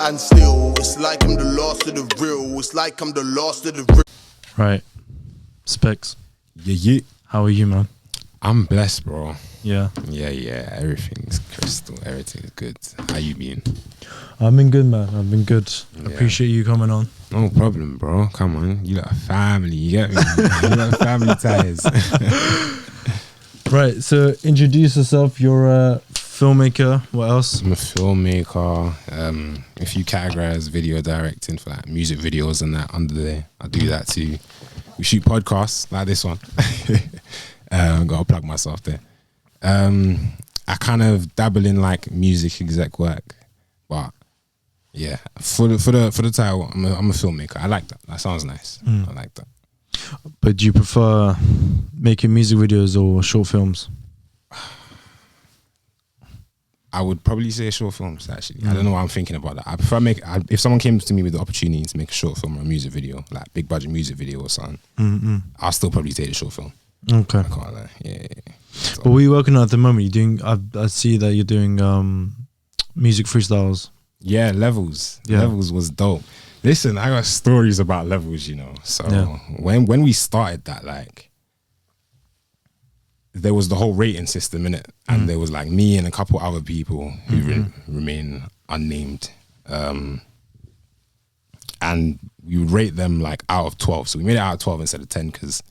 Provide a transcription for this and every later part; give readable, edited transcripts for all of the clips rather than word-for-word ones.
and still, it's like I'm the last of the real. It's like I'm the last of the real. Right. Specs. Yeah. How are you, man? I'm blessed, bro. Yeah. Yeah. Everything's crystal. Everything's good. How you been? I've been good, man. I've been good. Yeah. Appreciate you coming on. No problem, bro. Come on. You got a family. You get me? You got family ties. Right. So introduce yourself. You're a filmmaker. What else? I'm a filmmaker. If you categorize video directing for like music videos and that under there, I do that too. We shoot podcasts like this one. Gotta plug myself there. I kind of dabble in like music exec work, but yeah, for the title, I'm a filmmaker. I like that. That sounds nice. I like that. But do you prefer making music videos or short films? I would probably say short films, actually. I don't know what I'm thinking about that. I prefer if someone came to me with the opportunity to make a short film or a music video, like big budget music video or something, I'll still probably take the short film. Okay. I can't lie. Yeah. But what are you working on at the moment? You're doing. I see that you're doing music freestyles. Yeah, Levels. Yeah. Levels was dope. Listen, I got stories about Levels, you know. So when we started that, like, there was the whole rating system in it, and there was like me and a couple other people who remain unnamed, and we would rate them like out of 12. So we made it out of 12 instead of 10 because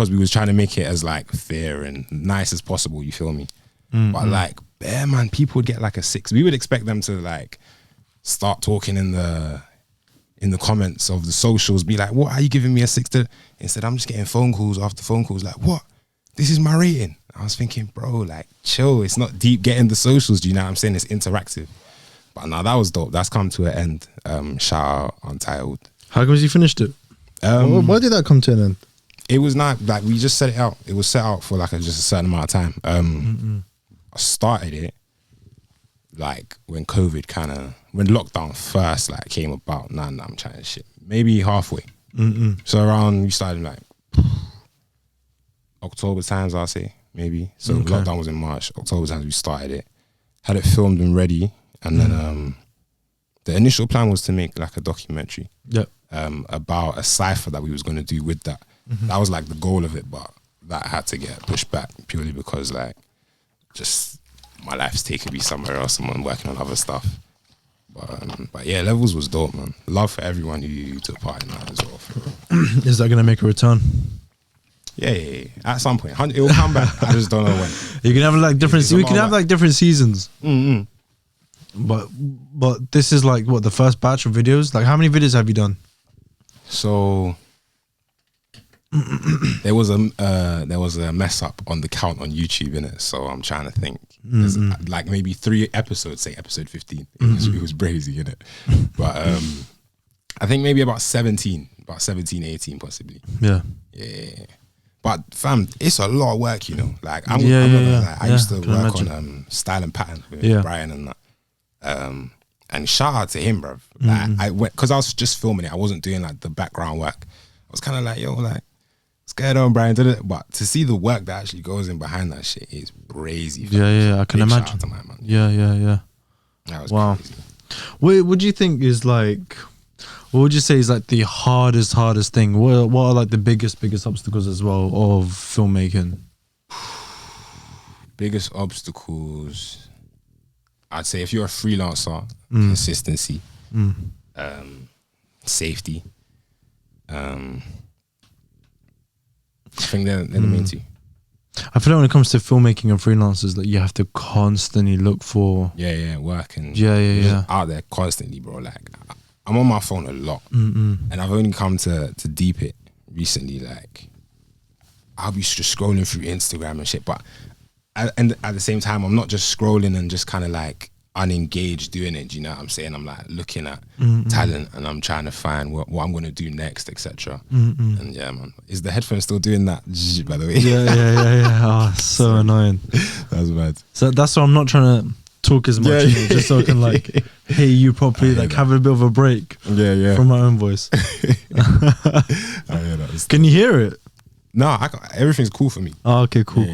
we was trying to make it as like fair and nice as possible. You feel me? But like, man, people would get like a 6. We would expect them to like start talking in the comments of the socials, be like, "What are you giving me a 6 to?" Instead, I'm just getting phone calls after phone calls, like, "What? This is my rating." I was thinking, bro, like, chill. It's not deep getting the socials. Do you know what I'm saying? It's interactive. But no, that was dope. That's come to an end. Shout out Untitled. How come you finished it? Why did that come to an end? It was not like we just set it out. It was set out for like just a certain amount of time. I started it like when lockdown first like came about. Nah, I'm trying to shit. Maybe halfway. So around we started like October times, I'll say, maybe. So lockdown was in March. October times we started it. Had it filmed and ready. And then the initial plan was to make like a documentary about a cipher that we was going to do with that. That was like the goal of it, but that had to get pushed back purely because like just my life's taking me somewhere else and I'm working on other stuff. But yeah, Levels was dope, man. Love for everyone who took part in that as well. Is that gonna make a return? Yeah. At some point, it will come back. I just don't know when. You can have like different. We can have like different seasons. But this is like what, the first batch of videos. Like, how many videos have you done? So there was a mess up on the count on YouTube in it. So I'm trying to think. There's like maybe 3 episodes. Say episode 15. It was crazy in it. But I think maybe about 17, 18 possibly. Yeah. But fam, it's a lot of work, you know. Like I'm not gonna lie. I used to work on style and pattern with Brian and that. And shout out to him, bruv. Like I went, because I was just filming it. I wasn't doing like the background work. I was kind of like, yo, like, what's going on, Brian? But to see the work that actually goes in behind that shit is crazy. Fam. Yeah, I can imagine. Shout out to my man. Yeah. That was crazy. What do you think is like? What would you say is like the hardest thing? What are like the biggest obstacles as well of filmmaking? Biggest obstacles, I'd say if you're a freelancer, consistency, safety. I think they're the main two. I feel like when it comes to filmmaking and freelancers, that you have to constantly look for work and out there constantly, bro. Like I'm on my phone a lot, and I've only come to deep it recently. Like I'll be just scrolling through Instagram and shit, but and at the same time, I'm not just scrolling and just kind of like unengaged doing it. Do you know what I'm saying? I'm like looking at talent and I'm trying to find what I'm going to do next, etc. And yeah, man, is the headphone still doing that? By the way, yeah. Oh, so annoying. That's bad. So that's why I'm not trying to talk as much, you know, just so I can like hear you properly, like have a bit of a break. From my own voice. Can you hear it? No, everything's cool for me. Oh, okay, cool.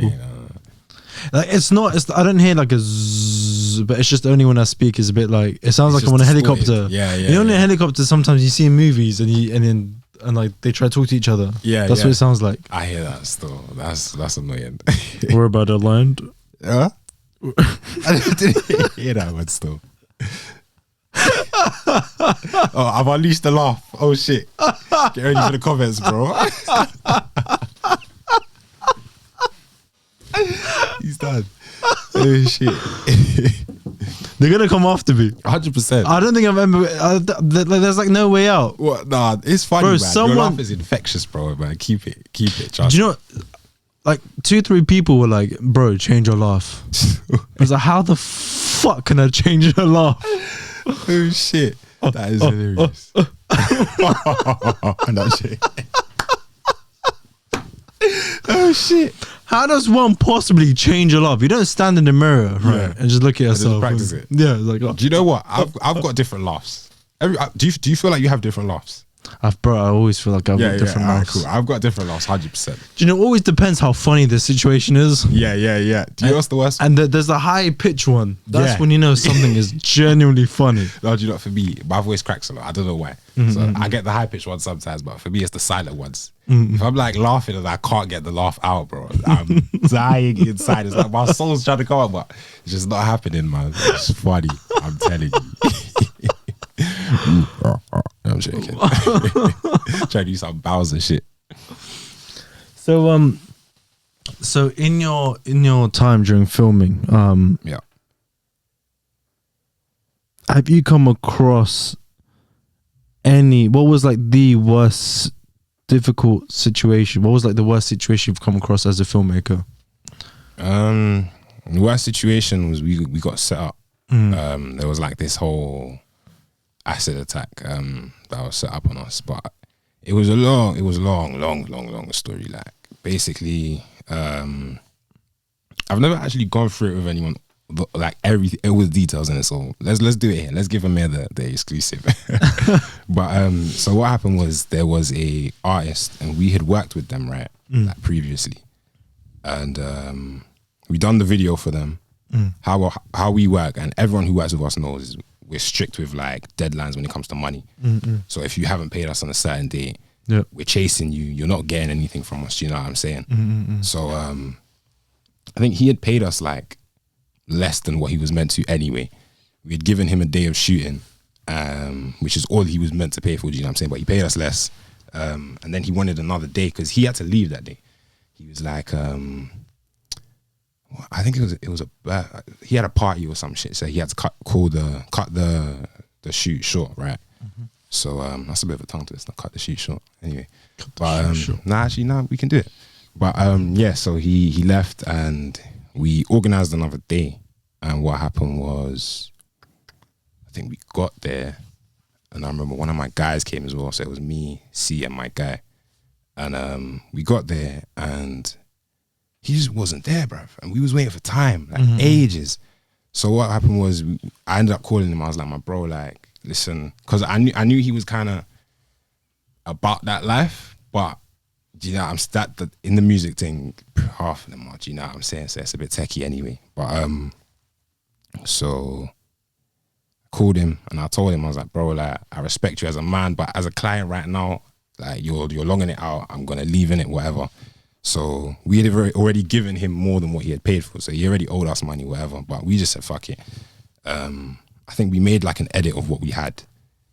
Like it's not. I don't hear like a zzz calls, but it's just only when I speak is a bit like it sounds like I'm on a helicopter. Yeah, You know, in a helicopter, sometimes you see in movies and like they try to talk to each other. Yeah, that's what it sounds like. I hear that still. That's annoying. We're about to land. Huh? I didn't hear that one still. Oh, I've unleashed the laugh. Oh shit. Get ready for the comments, bro. He's done. Oh shit. They're gonna come after me. 100%. I don't think I've ever. There's like no way out. What? Nah, it's funny, Bro, man. Your laugh is infectious, bro. Man, keep it. Trust Do you know? Like 2-3 people were like, "Bro, change your laugh." I was like, "How the fuck can I change your laugh?" Oh shit. That is hilarious. That shit. Oh shit. How does one possibly change your laugh? You don't stand in the mirror, right, Yeah. and just look at yourself. practice it. Yeah, it's like, oh. Do you know what? I've got different laughs. Do you feel like you have different laughs? I always feel like I've got different alright, laughs. cool. I've got different laughs, 100%. Do you know? It always depends how funny the situation is. Yeah. Do you know what's the worst? And there's a high pitch one. That's Yeah. when you know something is genuinely funny. No, do you know, for me, my voice cracks a lot. I don't know why. So I get the high pitched ones sometimes, but for me, it's the silent ones. If I'm like laughing and I can't get the laugh out, bro, I'm dying inside. It's like my soul's trying to come out, but it's just not happening, man. It's funny. I'm telling you. I'm joking. Trying to do some Bowser shit. So so in your time during filming, Yeah. have you come across what was like the worst difficult situation? What was like the worst situation you've come across as a filmmaker? The worst situation was we got set up. There was like this whole acid attack that was set up on us, but it was a long story. Like basically, I've never actually gone through it with anyone, but like everything, it was details in it. So let's do it here. Let's give Amir the exclusive. But so what happened was there was a artist and we had worked with them like previously, and we done the video for them. How we work, and everyone who works with us knows is we're strict with like deadlines when it comes to money. So if you haven't paid us on a certain date, we're chasing you. You're not getting anything from us. Do you know what I'm saying? So I think he had paid us like less than what he was meant to anyway. We had given him a day of shooting, which is all he was meant to pay for. Do you know what I'm saying? But he paid us less, and then he wanted another day because he had to leave that day. He was like, I think it was he had a party or some shit, so he had to cut the shoot short, right? So that's a bit of a tongue twist. Cut the shoot short. Anyway, no, we can do it. But yeah, so he left and we organized another day. And what happened was, I think we got there, and I remember one of my guys came as well. So it was me, C, and my guy, and we got there and he just wasn't there, bruv. And we was waiting for time, like ages. So what happened was I ended up calling him. I was like, my bro, like, listen, because I knew he was kind of about that life, but do you know, I'm in the music thing, half of them are, do you know what I'm saying? So it's a bit techie anyway. But so I called him and I told him, I was like, bro, like, I respect you as a man, but as a client right now, like, you're longing it out. I'm gonna leave in it, whatever. So we had already given him more than what he had paid for. So he already owed us money, whatever. But we just said, fuck it. I think we made like an edit of what we had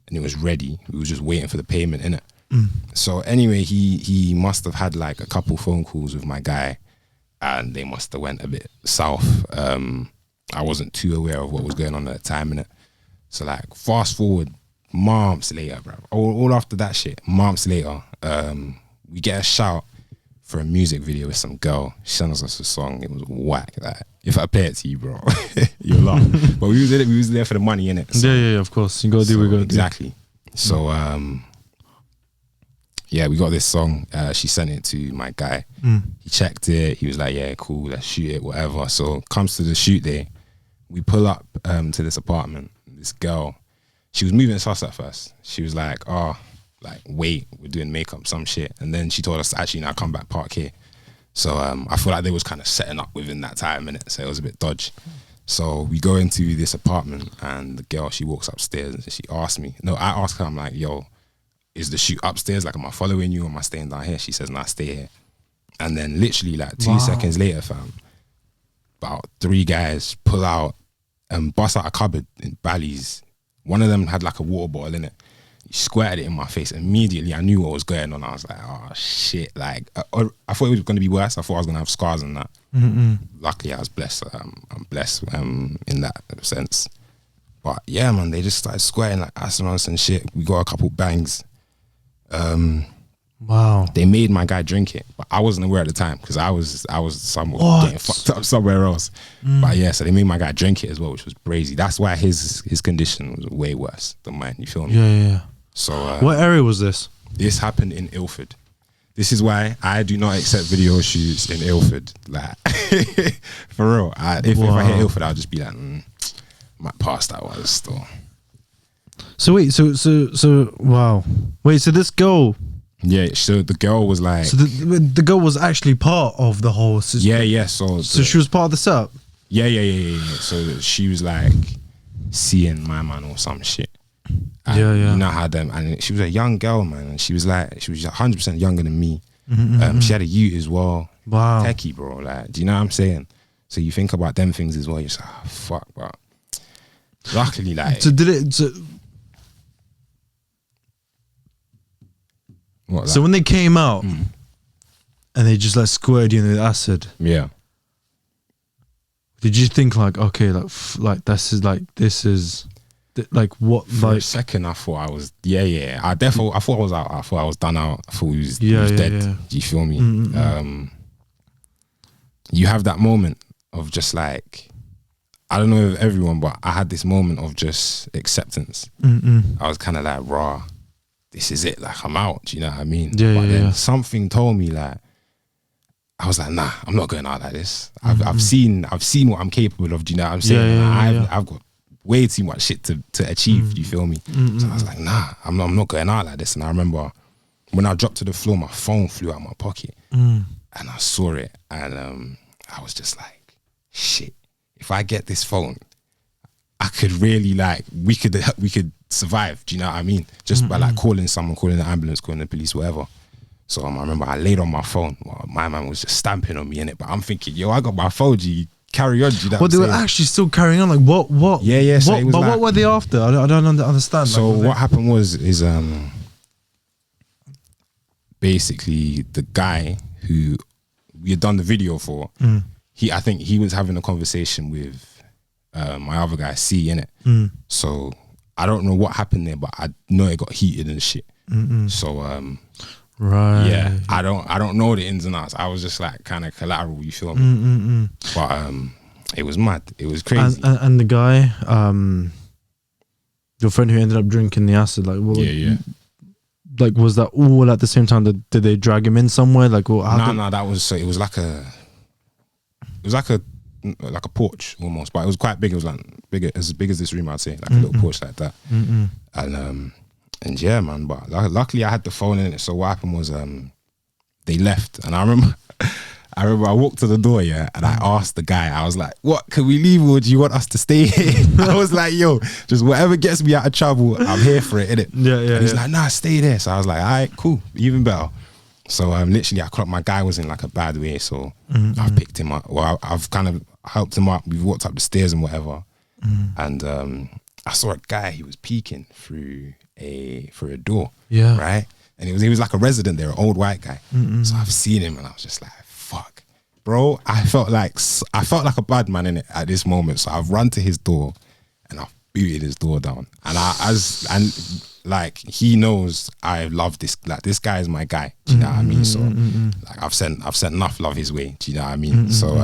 and it was ready. We were just waiting for the payment, innit? So anyway, he must have had like a couple phone calls with my guy and they must have went a bit south. I wasn't too aware of what was going on at the time, innit? So like fast forward months later, bro. All after that shit, months later, we get a shout for a music video with some girl. She sent us a song. It was whack. Like, if I pay it to you, bro, you'll laugh. But we was there for the money, innit? So, yeah, of course. You gotta do what you gotta do. Exactly. So yeah, we got this song. She sent it to my guy. He checked it. He was like, yeah, cool, let's shoot it, whatever. So comes to the shoot day. We pull up to this apartment. This girl, she was moving sus at first. She was like, oh, like, wait, we're doing makeup, some shit. And then she told us to actually now come back, park here. So I feel like they was kind of setting up within that time, innit? So it was a bit dodge. So we go into this apartment, and the girl, she walks upstairs, and she asks me. No, I ask her. I'm like, "Yo, is the shoot upstairs? Like, am I following you? Or am I staying down here?" She says, "Nah, stay here." And then literally like 2 seconds later, fam, about 3 guys pull out and bust out a cupboard in Bally's. One of them had like a water bottle in it. He squirted it in my face. Immediately, I knew what was going on. I was like, oh shit. Like, I thought it was going to be worse. I thought I was going to have scars and that. Luckily, I was blessed. I'm blessed in that sense. But yeah, man, they just started squirting like astronauts and shit. We got a couple bangs. Wow. They made my guy drink it, but I wasn't aware at the time because I was somewhere getting fucked up somewhere else. But yeah, so they made my guy drink it as well, which was crazy. That's why his condition was way worse than mine. You feel me? Yeah. So what area was this? This happened in Ilford. This is why I do not accept video shoots in Ilford. Like for real. If I hit Ilford, I'll just be like, might pass that one still. So wait, so wow. Wait, so this girl. Yeah, so the girl was like... So the girl was actually part of the whole system? Yeah. So she was part of the setup? Yeah. So she was like seeing my man or some shit. And Yeah. You know how them... And she was a young girl, man. And she was 100% younger than me. She had a ute as well. Wow. Techie, bro. Like, do you know what I'm saying? So you think about them things as well. You're just like, oh, fuck, bro. Luckily, like... So did it... So when they came out and they just like squirted you in the acid, yeah, did you think like, okay, like this is like what? For like a second, I thought I was I thought I was out. I thought I was done out. I thought he was dead. Yeah. Do you feel me? You have that moment of just like, I don't know if everyone, but I had this moment of just acceptance. I was kind of like, raw. This is it, like I'm out, do you know what I mean? But then something told me like, I was like, nah, I'm not going out like this. I've seen what I'm capable of, do you know what I'm saying? I've got way too much shit to achieve, do you feel me? So I was like, nah, I'm not going out like this. And I remember when I dropped to the floor, my phone flew out of my pocket and I saw it and I was just like, shit, if I get this phone, I could really like, we could survive, do you know what I mean? Just by like calling someone, calling the ambulance, calling the police, whatever. So I remember I laid on my phone while my man was just stamping on me in it, but I'm thinking, yo, I got my phone, G, carry on, do you know what I'm they were saying? actually still carrying on, like what? Yeah, so it was what were they after? I don't understand. So like, what happened was basically the guy who we had done the video for, I think he was having a conversation with my other guy, C, in it. So I don't know what happened there, but I know it got heated and shit. So right, yeah, I don't know the ins and outs. I was just like kind of collateral, you feel me? But it was mad. It was crazy. And the guy, your friend who ended up drinking the acid, like yeah. Like, was that all at the same time? Did they drag him in somewhere? Like, no, that was so. It was like a porch almost, but it was quite big. It was like as big as this room, I'd say, like a little porch like that. And yeah, man. But luckily, I had the phone in it. So what happened was, they left, and I remember I walked to the door, yeah, and I asked the guy. I was like, "What? Can we leave, or do you want us to stay here?" I was like, "Yo, just whatever gets me out of trouble, I'm here for it, innit?" Yeah. And he's like, "Nah, stay there." So I was like, "All right, cool, even better." So literally, my guy was in like a bad way, so I picked him up. Well, I've kind of helped him up. We've walked up the stairs and whatever, and I saw a guy. He was peeking through a door, Yeah. right, and he was like a resident there, an old white guy. So I've seen him, and I was just like, fuck, bro. I felt like a bad man in it at this moment. So I've run to his door, and I've booted his door down, and like he knows I love this. Like this guy is my guy. Do you know what I mean? So like I've sent enough love his way. Do you know what I mean? So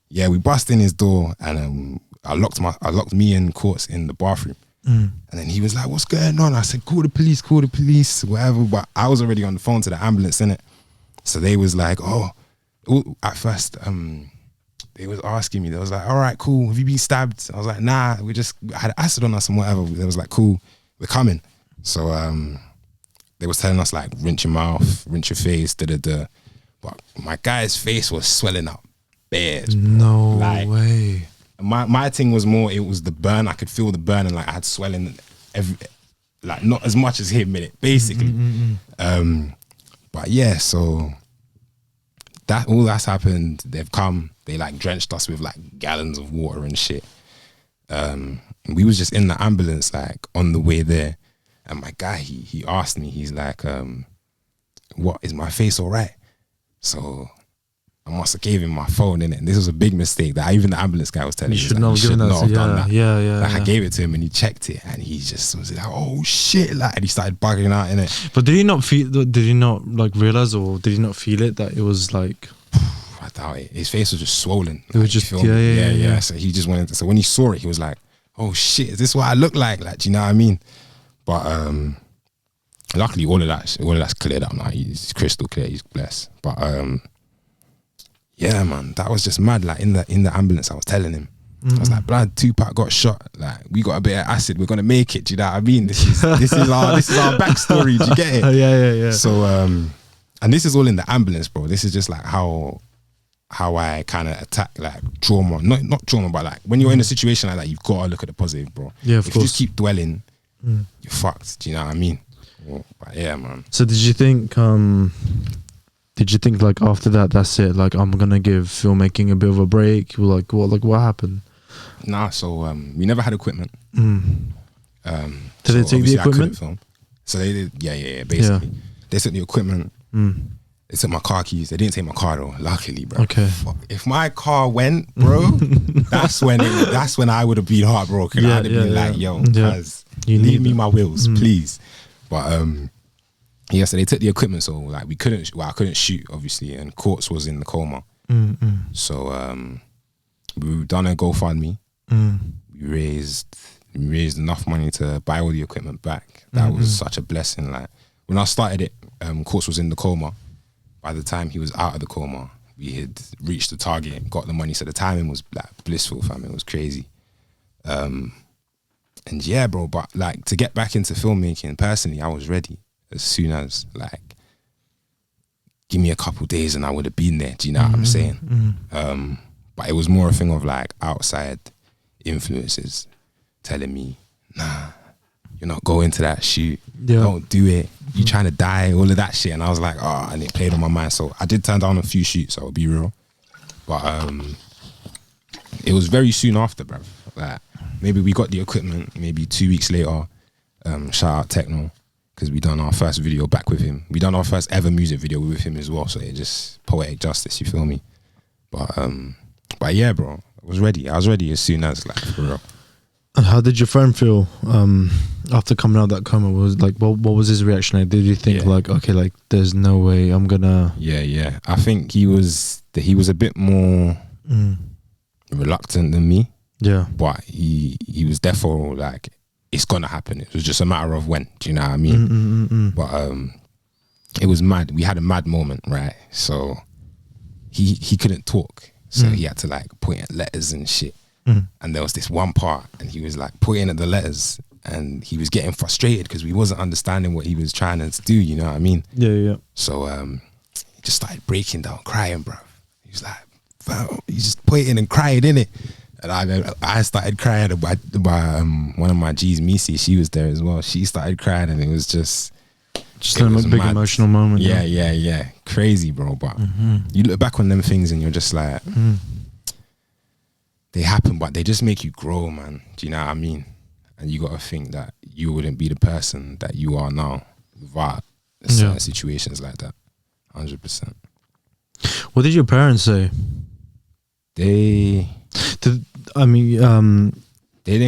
yeah, we bust in his door, and I locked me and Courts in the bathroom. And then he was like, "What's going on?" I said, call the police, whatever. But I was already on the phone to the ambulance, innit? So they was like, oh, at first, they was asking me, they was like, all right, cool, have you been stabbed? I was like, nah, we just had acid on us and whatever. They was like, cool, we're coming. So they was telling us like, rinse your mouth, rinse your face, But my guy's face was swelling up bare. No like, way. my thing was more, it was the burn. I could feel the burn, and like I had swelling like not as much as him in it, basically. But yeah, so all that's happened. They've come, they like drenched us with like gallons of water and shit. We was just in the ambulance, like on the way there, and my guy, he asked me, he's like, what, is my face all right? So I must have gave him my phone, innit? And this was a big mistake that even the ambulance guy was telling me. You should not have done that. Yeah. Like I gave it to him and he checked it and he just was like, oh shit, like, and he started bugging out, innit? But did he not like realize, or did he not feel it that it was like? I doubt it. His face was just swollen. It was just yeah. So he just wanted to, so when he saw it, he was like, oh shit, is this what I look like? Like, do you know what I mean? But luckily all of that's cleared up now. He's crystal clear, he's blessed. But yeah, man, that was just mad. Like in the ambulance, I was telling him, I was like, blood, Tupac got shot. Like, we got a bit of acid, we're gonna make it. Do you know what I mean? This is our backstory. Do you get it? Yeah. So and this is all in the ambulance, bro. This is just like how I kind of attack like trauma, not trauma, but like when you're in a situation like that, you've got to look at the positive, bro. Yeah, if you just keep dwelling, you're fucked. Do you know what I mean? Well, but yeah, man. So did you think like after that's it? Like, I'm gonna give filmmaking a bit of a break? Like what happened? Nah, so we never had equipment. Did they take the equipment? Film. So they did, yeah. Basically, they took the equipment. They took my car keys. They didn't take my car though. Luckily, bro. Okay. Fuck. If my car went, bro, that's when I would have been heartbroken. I'd have been like, yo, guys, you leave me my wheels, please. But yeah, so they took the equipment, so like I couldn't shoot, obviously, and Courts was in the coma. So we done a GoFundMe. We raised enough money to buy all the equipment back. That was such a blessing. Like when I started it, Courts was in the coma. By the time he was out of the coma, we had reached the target and got the money. So the timing was like blissful, fam. It was crazy. And yeah, bro, but like to get back into filmmaking, personally, I was ready as soon as, like, give me a couple days and I would have been there. Do you know what I'm saying? But it was more a thing of like outside influences telling me, nah, you're not going to that shoot. Don't do it. You trying to die, all of that shit. And I was like, oh, and it played on my mind. So I did turn down a few shoots, I'll be real. But it was very soon after, bruv. Like, maybe we got the equipment, maybe 2 weeks later. Shout out Techno, because we done our first video back with him. We done our first ever music video with him as well. So it just poetic justice, you feel me? But yeah, bro, I was ready as soon as, like, for real. And how did your friend feel after coming out of that coma? Was like, what was his reaction like? Did you think like, okay, like there's no way I'm gonna? Yeah. I think he was a bit more reluctant than me. Yeah, but he was therefore like, it's gonna happen. It was just a matter of when. Do you know what I mean? But it was mad. We had a mad moment, right? So he couldn't talk, so he had to like point at letters and shit. And there was this one part, and he was like pointing at the letters, and he was getting frustrated because we wasn't understanding what he was trying to do. You know what I mean? Yeah. So he just started breaking down, crying, bro. He was like, he's just pointing and crying, innit? And I started crying. By one of my G's, Missy, she was there as well. She started crying, and it was just a big emotional moment. Yeah. Crazy, bro. But you look back on them things, and you're just like. They happen, but they just make you grow, man. Do you know what I mean? And you got to think that you wouldn't be the person that you are now without certain situations like that. 100%. What did your parents say? They didn't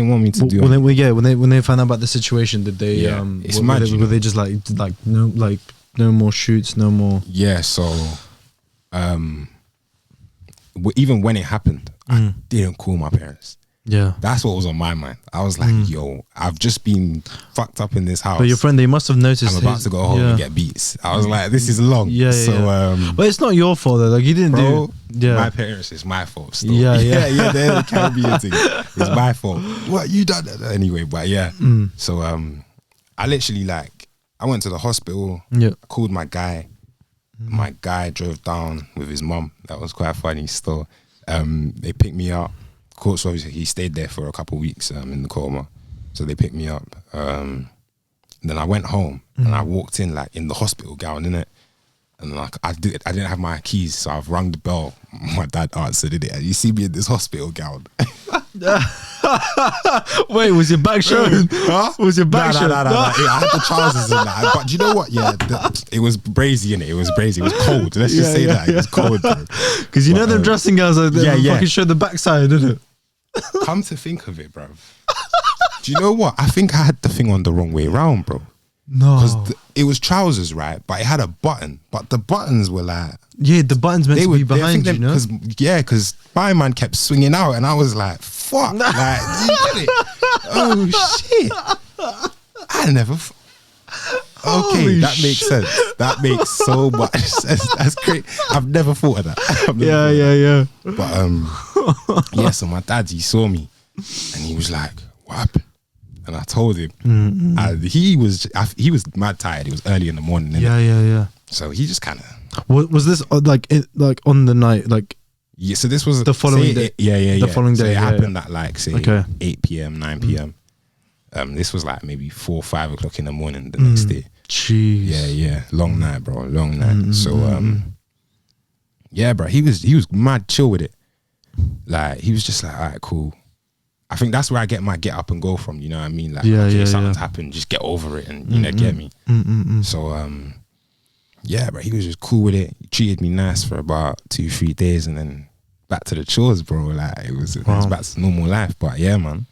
want me to do it. When they found out about the situation, did they? It's mad. Were they just like no more shoots, no more? Yeah. So, even when it happened, I didn't call my parents. Yeah, that's what was on my mind. I was like, yo, I've just been fucked up in this house. But your friend, they must have noticed. I'm about to go home and get beats. I was like, this is long. But it's not your fault though. Like, you didn't do. Yeah, my parents, it's my fault. Still. Yeah. They're the Caribbean thing. It's my fault. What you done that anyway? But yeah. So I literally I went to the hospital. Yeah, called my guy. My guy drove down with his mum. That was quite funny. Still, they picked me up. course, obviously, he stayed there for a couple of weeks in the coma. So they picked me up. Then I went home and I walked in like in the hospital gown, innit? And like I didn't have my keys, so I've rung the bell. My dad answered it, and you see me in this hospital gown. Wait, was your back showing? Huh? Was your back showing? No. I had the trousers and that. But do you know what? Yeah, it was brazy, innit? It was brazy. It was cold. Let's just say that. It was cold, bro. Because you know them dressing gowns like that fucking show the backside, didn't it? Come to think of it, bro. Do you know what? I think I had the thing on the wrong way around, bro. No. Because it was trousers, right? But it had a button. But the buttons were like... Yeah, the buttons meant to be behind you, know? Because my man kept swinging out and I was like, fuck. Like, you get it? Oh, shit. I never... Okay, Holy that makes sense. That makes so much sense. That's great. I've never thought of that. Yeah. But, yeah, so my dad, he saw me and he was like, what happened? And I told him, and he was mad tired. It was early in the morning. Yeah. So he just kind of. Was this like on the night, like? Yeah. So this was the following day. Yeah. The following day. So it happened at like say 8 p.m, 9 p.m. This was like maybe 4 or 5 o'clock in the morning the next day. Jeez. Yeah. Long night, bro. Long night. So yeah, bro. He was mad chill with it. Like he was just like, all right, cool. I think that's where I get my get up and go from, you know what I mean? Like, something's happened, just get over it and, you know, get me. So, yeah, bro, he was just cool with it. He treated me nice for about 2-3 days and then back to the chores, bro. Like, it was back to normal life. But yeah, man,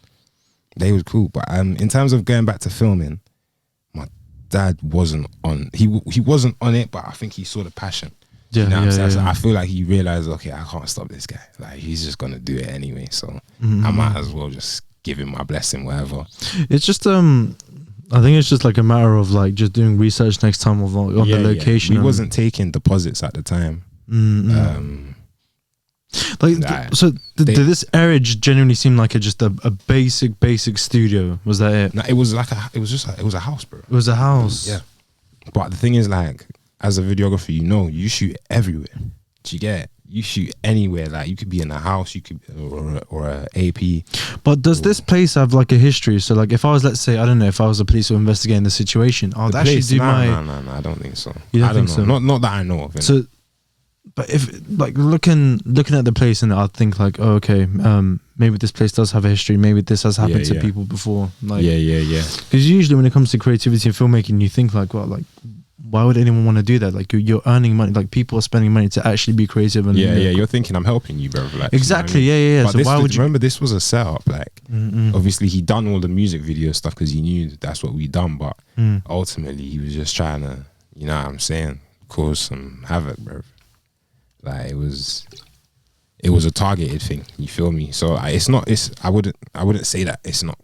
they was cool. But in terms of going back to filming, my dad wasn't on, he wasn't on it, but I think he saw the passion. Yeah, you know what I'm saying? yeah. So I feel like he realized, okay, I can't stop this guy. Like he's just gonna do it anyway. So I might as well just give him my blessing, whatever. It's just I think it's just like a matter of like just doing research next time of on the location. He wasn't taking deposits at the time. Did this area just genuinely seem like just a basic studio? Was that it? No, it was a house, bro. It was a house. Yeah. But the thing is, like, as a videographer, you know, you shoot everywhere. Do you get it? You shoot anywhere. Like, you could be in a house, you could, or a AP. But does this place have like a history? So, like, if I was, let's say, I don't know, if I was a police investigating the situation, I'd actually do my. No, I don't think so. You don't think so? Not that I know of. So, but if like looking at the place, and I'd think like, oh, okay, maybe this place does have a history. Maybe this has happened to people before. Like, yeah. Because usually when it comes to creativity and filmmaking, you think like, well, like, why would anyone want to do that? Like you're earning money, like people are spending money to actually be creative. And you're thinking I'm helping you, bro. Like, exactly, you know what I mean? yeah. But So why would you remember? This was a setup. Like, obviously he done all the music video stuff because he knew that's what we done. But ultimately he was just trying to, you know what I'm saying, cause some havoc, bro. Like it was a targeted thing. You feel me? So I wouldn't say that it's not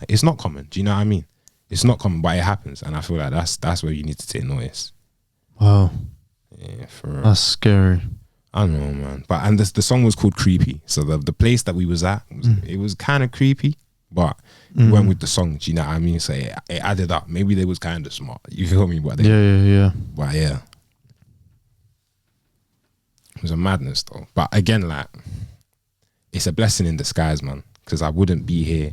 it's not common. Do you know what I mean? It's not common, but it happens, and I feel like that's where you need to take notice. Wow. Yeah, for real. That's scary. I don't know, man. But and the song was called Creepy. So the place that we was at, it was kind of creepy, but we went with the song. Do you know what I mean? So it added up. Maybe they was kind of smart. You feel me? But yeah. But yeah, it was a madness though. But again, like, it's a blessing in disguise, man. Because I wouldn't be here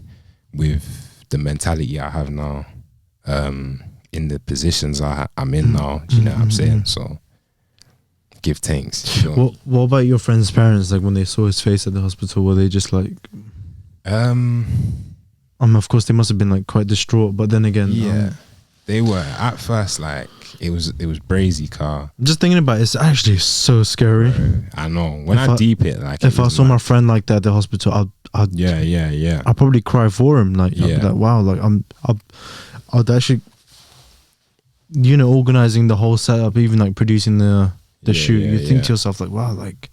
with the mentality I have now, in the positions I'm in now. Do you know what I'm saying? So give thanks. What about your friend's parents? Like when they saw his face at the hospital, were they just like? Of course they must have been like quite distraught. But then again, they were at first like it was brazy car. I'm just thinking about it, it's actually so scary. I know when I deep it, like if I saw my friend like that at the hospital, I'd probably cry for him. Like, I'd be like, wow, like I'd actually, you know, organizing the whole setup, even like producing the shoot. You think to yourself like, wow, like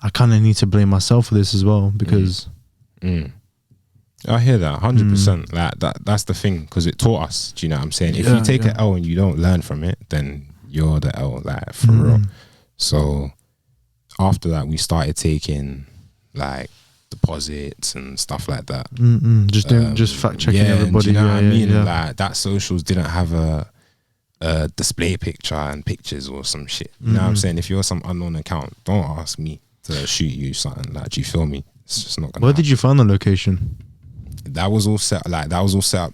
I kind of need to blame myself for this as well because. I hear that 100%. Like that's the thing, because it taught us. Do you know what I'm saying? If you take an L and you don't learn from it, then you're the L, like for real. So after that, we started taking like deposits and stuff like that. Just fact checking everybody. Do you know what I mean? Like that socials didn't have a display picture and pictures or some shit. You know what I'm saying? If you're some unknown account, don't ask me to shoot you something. Like, do you feel me? It's just not gonna Where happen. did you find the location? That was all set up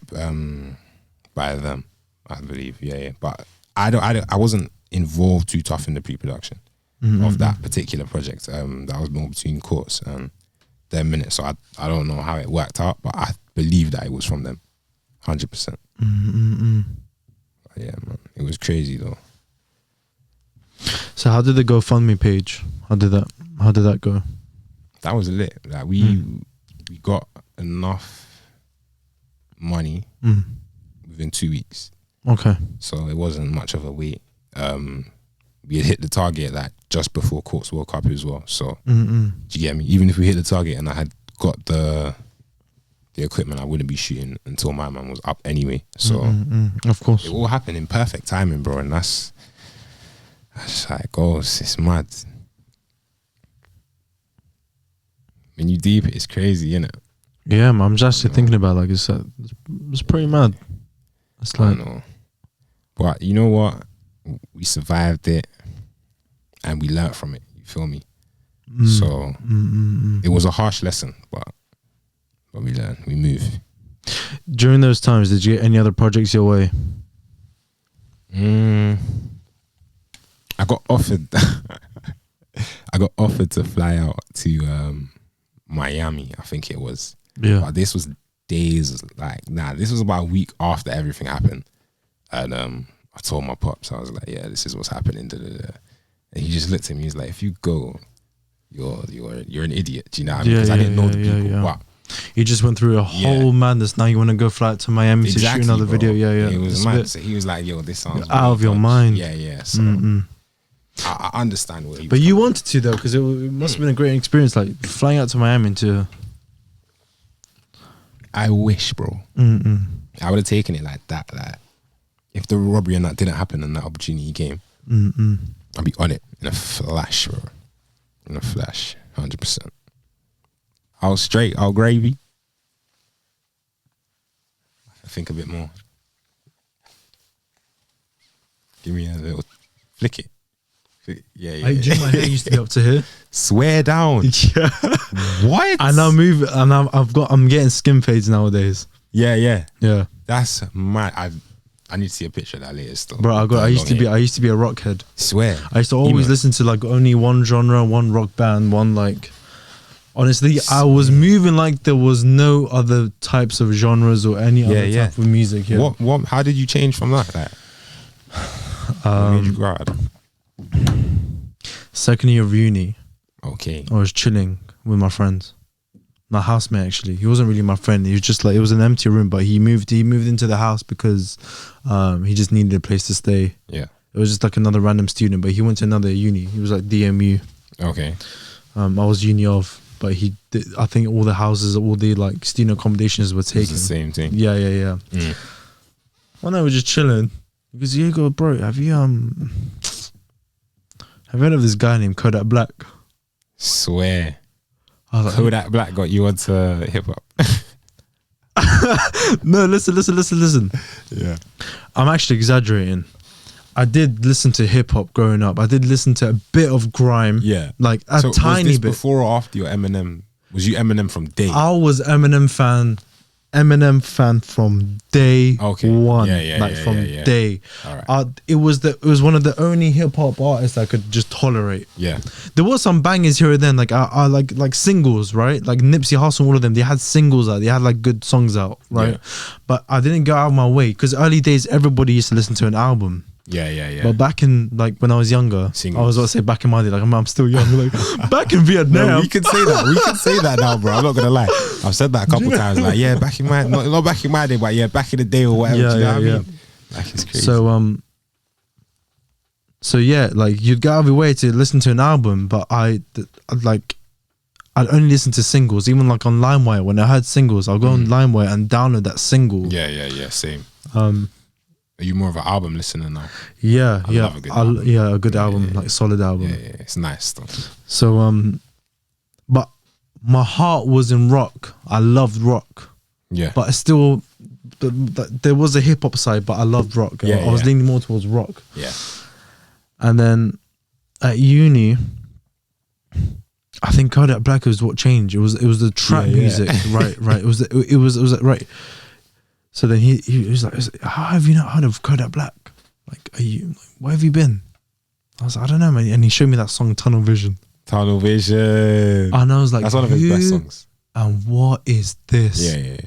by them, I believe. Yeah. But I wasn't involved too tough in the pre-production of that particular project. That was more between Courts and their minutes. So I don't know how it worked out, but I believe that it was from them, 100%. Yeah, man, it was crazy though. So how did the GoFundMe page? How did that go? That was lit. Like we got enough money within 2 weeks. Okay. So it wasn't much of a wait. We had hit the target like just before Courts World Cup as well. So do you get me? Even if we hit the target and I had got the equipment, I wouldn't be shooting until my man was up anyway. So of course, it all happened in perfect timing, bro. And that's just like, oh, it's mad. When you deep it, it's crazy, innit? yeah, man, I'm just actually thinking about like it's pretty mad. It's I like, know. But you know what? We survived it and we learnt from it. You feel me? So it was a harsh lesson, but we learned, we move. during those times, did you get any other projects your way? I got offered to fly out to Miami, I think it was. Yeah. But this was days, this was about a week after everything happened. And I told my pops, I was like, yeah, this is what's happening. And he just looked at me, he's like, if you go, you're an idiot. Do you know what I mean? Because I didn't know the people. But you just went through a whole madness. Now you want to go fly to Miami to shoot another video. Yeah. It was mad. So he was like, yo, this sounds out of your mind. Yeah. So I understand what he was. But you wanted to though, because it must have been a great experience, like flying out to Miami to. I wish, bro. I would have taken it like that. Like, if the robbery and that didn't happen and that opportunity came, I'd be on it in a flash, bro. In a flash, 100%. I was straight, I was gravy. I think a bit more. Give me a little flick it. Yeah. My hair used to be up to here. Swear down. Yeah. What? And I'm moving, and I'm getting skin fades nowadays. Yeah. Yeah. That's mad. I need to see a picture of that later still. Bro, I used to be a rock head. Swear. I used to always listen to like only one genre, one rock band, one like. Honestly, I was moving like there was no other types of genres or any other type of music. Yeah. What? How did you change from that? Like, what made you grow out? Second year of uni. Okay. I was chilling with my friends. My housemate, actually. He wasn't really my friend. He was just like, it was an empty room, but he moved into the house because he just needed a place to stay. Yeah. It was just like another random student, but he went to another uni. He was like DMU. Okay. I was uni of, but I think all the houses, all the like student accommodations were taken. It's the same thing. Yeah. One night we were just chilling. Because you go, bro, have you heard of this guy named Kodak Black? Swear. I was like, Kodak Black got you onto hip hop. No, listen. Yeah. I'm actually exaggerating. I did listen to hip hop growing up. I did listen to a bit of grime. Yeah. Like a tiny was this bit. Before or after your Eminem? Was you Eminem from day? I was Eminem fan from day one. Yeah. Day. All right. It was one of the only hip hop artists I could just tolerate. Yeah. There was some bangers here and then, like I like singles, right? Like Nipsey Hussle, all of them. They had singles out. They had like good songs out, right? Yeah. But I didn't go out of my way because early days everybody used to listen to an album. Yeah. But back in like when I was younger, Singles. I was about to say back in my day, like I'm still young. Like back in Vietnam, No, we can say that. We can say that now, bro. I'm not gonna lie. I've said that a couple times. Like, yeah, back in my not back in my day, but yeah, back in the day or whatever. Yeah, do you know what I yeah. mean? Like, it's crazy. So yeah, like you'd go out of your way to listen to an album, but I'd only listen to singles. Even like on LimeWire, when I had singles, I'll go on LimeWire and download that single. Yeah. Same. Are you more of an album listener now? Yeah, I love a good album. a good album, like solid album. Yeah, it's nice stuff. So but my heart was in rock. I loved rock. Yeah. But still, there was a hip hop side, but I loved rock. I was leaning more towards rock. Yeah. And then at uni, I think Kodak Black was what changed. It was the trap music, right? It was right. So then he was like, how have you not heard of Kodak Black? Like, where have you been? I was like, I don't know, man. And he showed me that song Tunnel Vision. Tunnel Vision. And I was like, that's one of his best songs. And what is this? Yeah.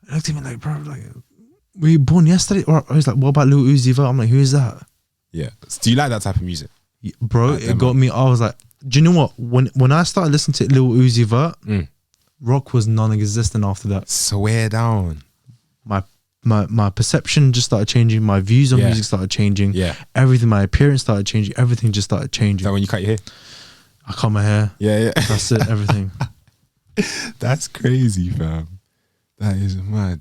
I looked at me like, bro, like, were you born yesterday? Or I was like, what about Lil Uzi Vert? I'm like, who is that? Yeah. Do you like that type of music? Yeah, bro, like it got me. I was like, do you know what? When I started listening to Lil Uzi Vert, rock was non-existent after that. Swear down. My perception just started changing. My views on music started changing. Yeah. Everything, my appearance started changing. Everything just started changing. Is that when you cut your hair? I cut my hair. Yeah. That's it, everything. That's crazy, fam. That is mad.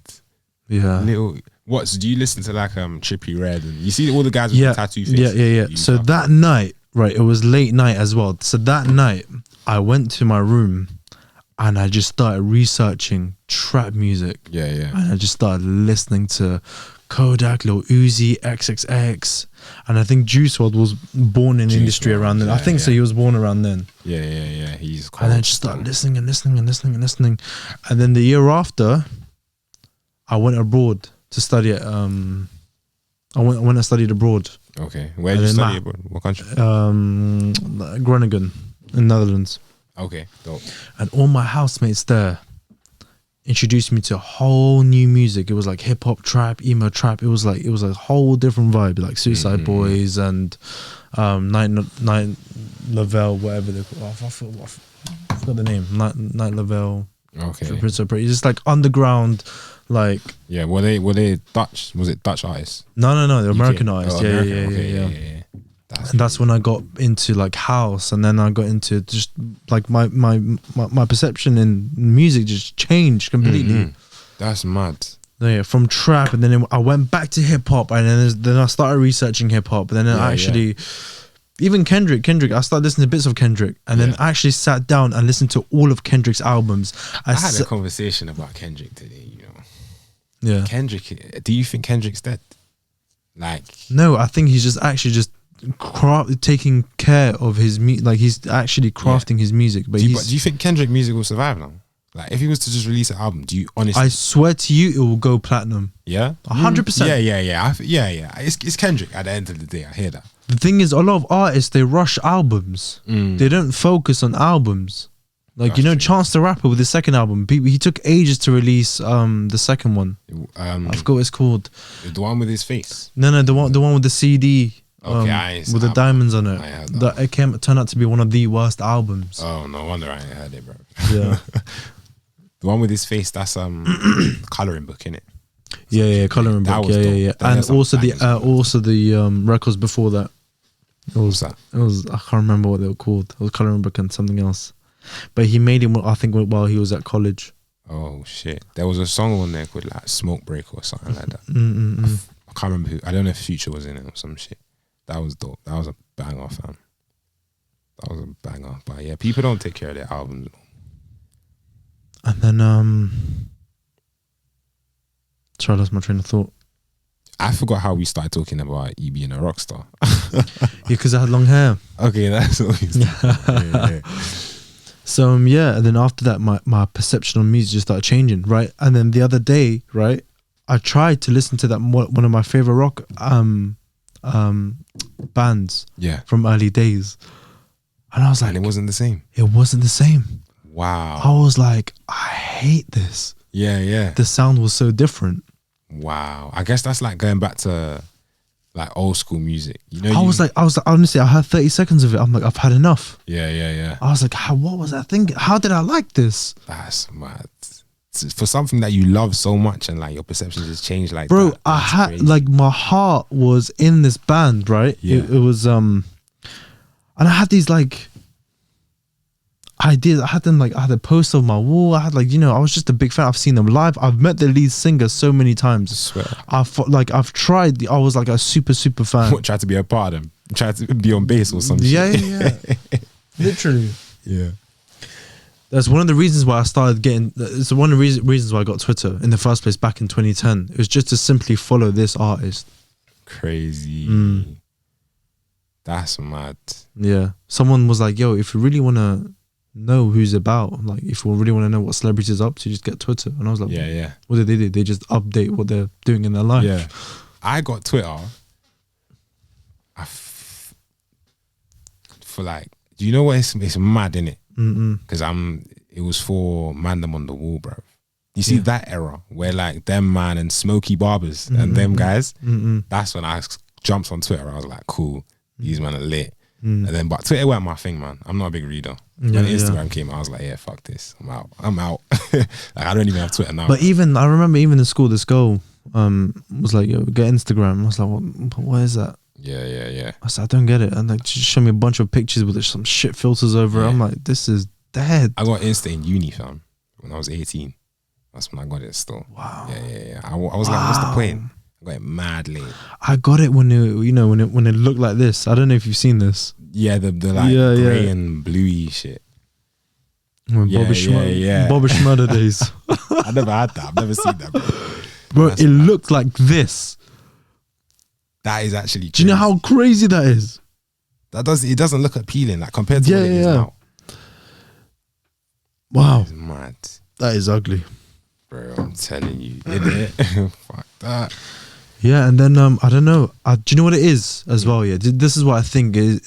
Yeah. So do you listen to like Trippie Redd and you see all the guys with the tattoo face? Yeah. So that night, right, it was late night as well. So that night, I went to my room and I just started researching trap music. Yeah. And I just started listening to Kodak, Lil Uzi, XXX. And I think Juice WRLD was born in industry around then. I think so, he was born around then. Yeah. He's cold. And I just started listening. And then the year after, I went abroad to study at, I went and studied abroad. Okay. Where did you study abroad? What country? Groningen in Netherlands. Okay, dope. And all my housemates there introduced me to whole new music. It was like hip hop, trap, emo trap. It was a whole different vibe, like Suicide Boys and Night Lavelle, whatever they call. I forgot the name. Night Lavelle. Okay. It's just like underground, like. Yeah. Were they Dutch? Was it Dutch artists? No. They're American artists. Yeah. And that's when I got into like house, and then I got into just like my perception in music just changed completely. That's mad. Yeah, from trap, and then I went back to hip hop, and then I started researching hip hop, and then even Kendrick. I started listening to bits of Kendrick, and then I actually sat down and listened to all of Kendrick's albums. I had a conversation about Kendrick today. Yeah, Kendrick. Do you think Kendrick's dead? Like, no, I think he's just taking care of his like he's actually crafting his music. But do you think Kendrick music will survive now? Like, if he was to just release an album, do you honestly? I swear to you, it will go platinum. Yeah, 100%. Yeah. It's Kendrick. At the end of the day, I hear that. The thing is, a lot of artists, they rush albums. They don't focus on albums. Like, that's true. Chance the Rapper with his second album, he took ages to release the second one. I forgot what it's called. The one with his face. No, the one with the CD. Okay, with the diamonds on it. It turned out to be one of the worst albums. Oh, no wonder I ain't heard it, bro. Yeah. The one with his face, that's Colouring Book, innit? Yeah, Colouring Book. Yeah. And also the records before that. I can't remember what they were called. It was Colouring Book and something else. But he made it, I think, while he was at college. Oh shit! There was a song on there called like Smoke Break or something like that. I can't remember who. I don't know if Future was in it or some shit. That was dope. That was a banger, fam. That was a banger. But yeah, people don't take care of their albums. And then sorry, I lost my train of thought. I forgot how we started talking about you being a rock star. Yeah, because I had long hair. Okay, that's what we started. So and then after that, my perception on music just started changing, right? And then the other day, right, I tried to listen to that one of my favorite rock bands, from early days, and I was like, and it wasn't the same. It wasn't the same. Wow. I was like, I hate this. Yeah. The sound was so different. Wow. I guess that's like going back to like old school music. I was like, honestly, I had 30 seconds of it. I'm like, I've had enough. Yeah. I was like, what was I thinking? How did I like this? That's mad. For something that you love so much and like your perceptions has changed like bro, that. I had crazy. Like my heart was in this band, right? Yeah. It was and I had these like ideas. I had them like, I had a poster on my wall. I had like, I was just a big fan. I've seen them live. I've met the lead singer so many times. I swear. I've tried. I was like a super fan. Tried to be a part of them. Tried to be on bass or something. Yeah. Literally. Yeah. That's one of the reasons why I started getting. It's one of the reasons why I got Twitter in the first place back in 2010. It was just to simply follow this artist. Crazy. That's mad. Yeah. Someone was like, "Yo, if you really want to know who's about. Like, if we really want to know what celebrities are up to, just get Twitter. And I was like, what did they do? They just update what they're doing in their life. Yeah. I got Twitter. For like, do you know what? It's mad, innit? Because it was for Man Them on the Wall, bro. You see that era where like them man and Smokey Barbers and them guys. That's when I jumped on Twitter. I was like, cool, these men are lit. And then, but Twitter weren't my thing, man. I'm not a big reader. When Instagram came out, I was like, yeah, fuck this. I'm out. Like, I don't even have Twitter now. But I remember even in school, this girl was like, yo, get Instagram. I was like, what is that? Yeah. I said, I don't get it. And like, she showed me a bunch of pictures with some shit filters over it. I'm like, this is dead. I got Insta in uni, fam, when I was 18. That's when I got it still. Wow. Yeah. I was like, what's the point? I got it mad late. I got it when it looked like this. I don't know if you've seen this. Yeah, the like grey and bluey shit. When Bobby Schmurder days. I never had that. I've never seen that, bro. Bro, it looked like this. That is actually crazy. Do you know how crazy that is? It doesn't look appealing, like compared to what it is now. Wow. It's mad. That is ugly. Bro, I'm telling you, innit? Fuck that. Yeah, and then I don't know. Do you know what it is as well? Yeah, this is what I think it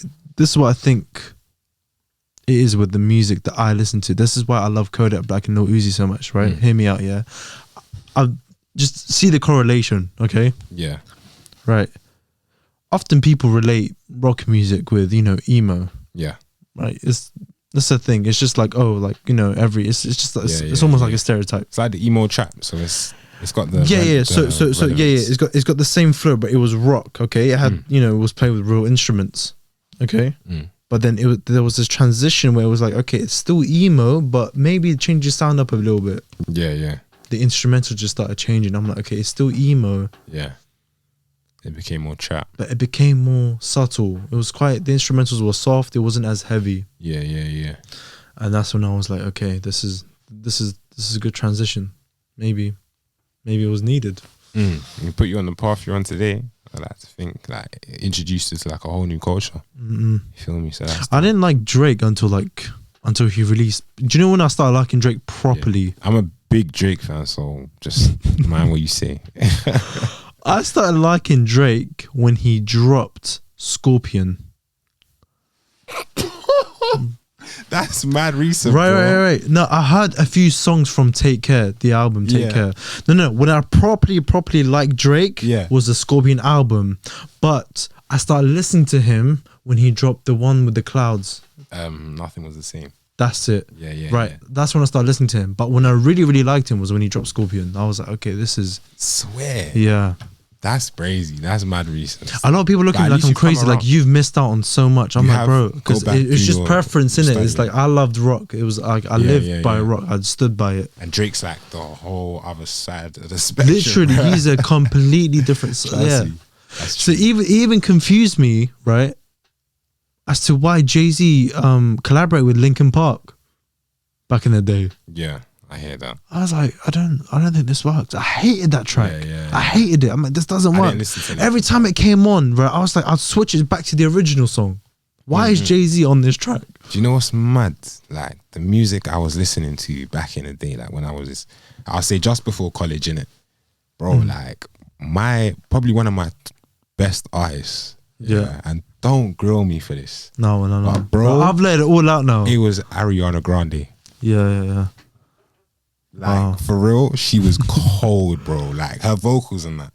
is with the music that I listen to. This is why I love Kodak Black and Lil Uzi so much, right? Hear me out, yeah. I just see the correlation, okay? Yeah. Right. Often people relate rock music with, emo. Yeah. Right. That's the thing. It's just like, it's just it's almost like a stereotype. It's like the emo trap. So it's got the It's got the same flow, but it was rock. Okay, it had it was played with real instruments. Okay, but then there was this transition where it was like, okay, it's still emo, but maybe change your sound up a little bit. Yeah. The instrumental just started changing. I'm like, okay, it's still emo. Yeah. It became more trap, but it became more subtle. It was the instrumentals were soft. It wasn't as heavy. Yeah. And that's when I was like, okay, this is a good transition. Maybe it was needed. It put you on the path you're on today. I like to think like it introduced us to like a whole new culture. You feel me? So I didn't like Drake until he released. Do you know when I started liking Drake properly? Yeah. I'm a big Drake fan, so just mind what you say. I started liking Drake when he dropped Scorpion. That's mad recent, right. No, I heard a few songs from Take Care, the album Take Care. No, when I properly liked Drake was the Scorpion album. But I started listening to him when he dropped the one with the clouds. Nothing Was the Same. That's it. Yeah. Right. Yeah. That's when I started listening to him. But when I really liked him was when he dropped Scorpion. I was like, okay, this is... Swear. Yeah. That's crazy. That's mad recent. A lot of people looking like I'm crazy, like you've missed out on so much. I'm like, bro, because it's just preference, innit? It's like I loved rock. It was like I lived by rock. I stood by it. And Drake's like the whole other side of the spectrum. Literally, he's a completely different. Yeah. So even confused me, right, as to why Jay-Z collaborated with Linkin Park back in the day. Yeah. I hear that. I was like, I don't think this works. I hated that track. I hated it. I'm like, this doesn't work. Every time it came on, right, I was like, I'd switch it back to the original song. Why is Jay-Z on this track? Do you know what's mad? Like the music I was listening to back in the day, like when I'll say just before college, innit? Bro, like probably one of my best artists. Yeah. And don't grill me for this. No. But bro, I've let it all out now. It was Ariana Grande. Yeah. Like for real, she was cold, bro. Like her vocals and that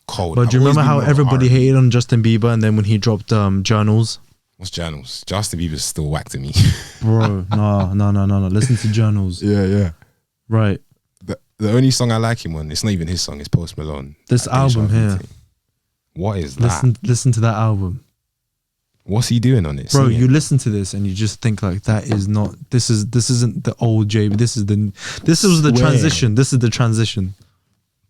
cold. But do you remember how everybody hated on Justin Bieber, and then when he dropped Journals? What's Journals? Justin Bieber's still whack to me, bro. No. Listen to Journals. Yeah. Right. The only song I like him on, it's not even his song. It's Post Malone. This album here. What is that? Listen to that album. What's he doing on it? Bro, you listen to this and you just think like this isn't the old Jay, but this was the transition. This is the transition.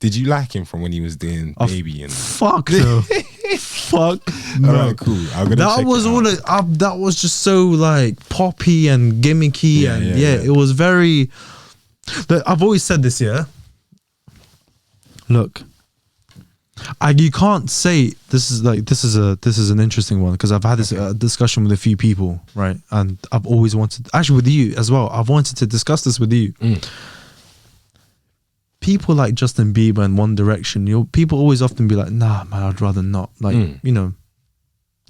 Did you like him from when he was doing Baby and fuck no. Fuck no. Alright, cool. That was just so like poppy and gimmicky it was very I've always said this, yeah. Look, You can't say this is an interesting one, because I've had this discussion with a few people, right? And I've always wanted, actually with you as well, I've wanted to discuss this with you. People like Justin Bieber and One Direction, people always often be like, nah man, I'd rather not. Like, you know,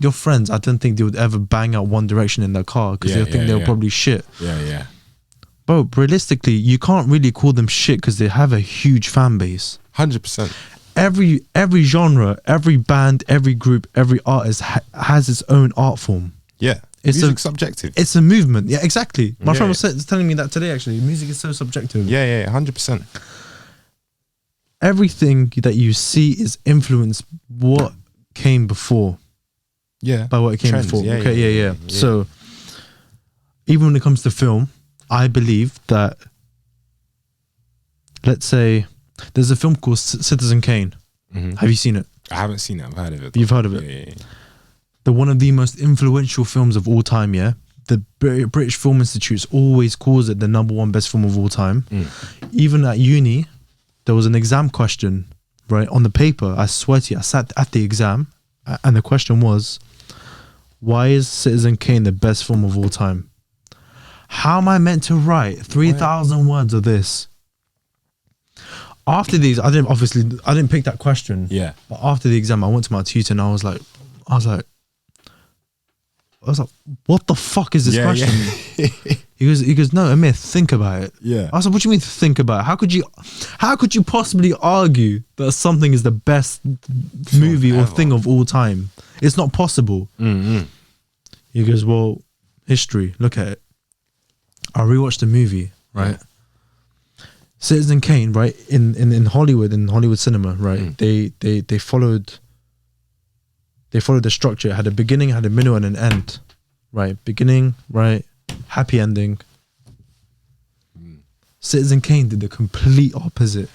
your friends, I don't think they would ever bang out One Direction in their car, because they'll think they're probably shit. Yeah. But realistically, you can't really call them shit because they have a huge fan base. 100%. Every genre, every band, every group, every artist has its own art form. Yeah, music's subjective. It's a movement. Yeah, exactly. My friend was telling me that today. Actually, music is so subjective. Yeah, 100%. Everything that you see is influenced what came before. Yeah, by what came before. Yeah. So even when it comes to film, I believe that, let's say, there's a film called Citizen Kane. Have you seen it? I haven't seen it. I've heard of it. Though. You've heard of it? Yeah. The one of the most influential films of all time, yeah? The British Film Institute always calls it the #1 best film of all time. Even at uni, there was an exam question, right, on the paper. I swear to you, I sat at the exam, and the question was, why is Citizen Kane the best film of all time? How am I meant to write 3,000 words of this? After these, I didn't pick that question. Yeah. But after the exam, I went to my tutor and I was like, what the fuck is this question? Yeah. He goes, no, Amir, think about it. Yeah. I was like, what do you mean think about it? How could you possibly argue that something is the best movie or thing of all time? It's not possible. He goes, well, history, look at it. I rewatched the movie, right? Citizen Kane, right? In Hollywood cinema, right? They followed the structure. It had a beginning, had a middle, and an end. Right? Beginning, right? Happy ending. Citizen Kane did the complete opposite.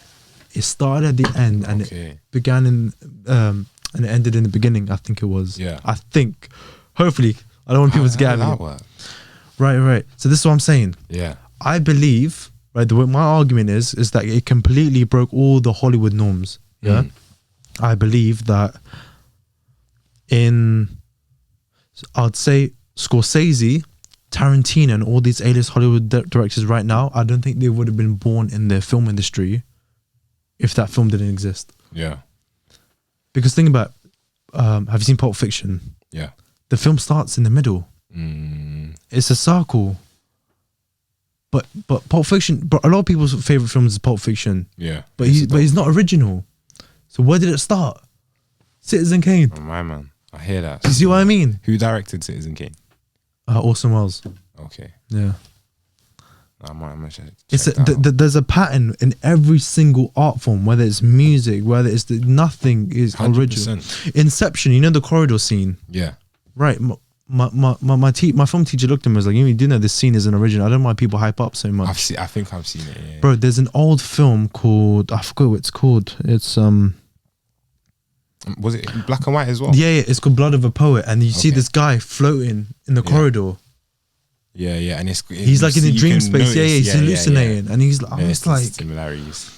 It started at the end and it began in and it ended in the beginning, I think it was. Yeah. I think. Hopefully. I don't want people to get at me. Right. So this is what I'm saying. Yeah. I believe, right, my argument is that it completely broke all the Hollywood norms. Yeah. I believe that I'd say Scorsese, Tarantino, and all these A-list Hollywood directors right now, I don't think they would have been born in the film industry if that film didn't exist. Yeah. Because think about, have you seen Pulp Fiction? Yeah. The film starts in the middle. It's a circle. But Pulp Fiction, but a lot of people's favorite films is Pulp Fiction. Yeah. But he's not original. So where did it start? Citizen Kane. Oh, my man. I hear that. You see what I mean? Who directed Citizen Kane? Orson Welles. Okay. Yeah. I'm gonna check there's a pattern in every single art form, whether it's music, whether it's nothing is 100%. Original. Inception, you know the corridor scene? Yeah. Right. My film teacher looked at me and was like, you do know this scene isn't original. I don't know why people hype up so much. I think I've seen it, yeah. Bro, there's an old film called, I forgot what it's called. It's was it in black and white as well? Yeah, it's called Blood of a Poet, and you see this guy floating in the corridor. Yeah, and he's like in the dream space. Yeah, he's hallucinating, and he's like, it's like similarities.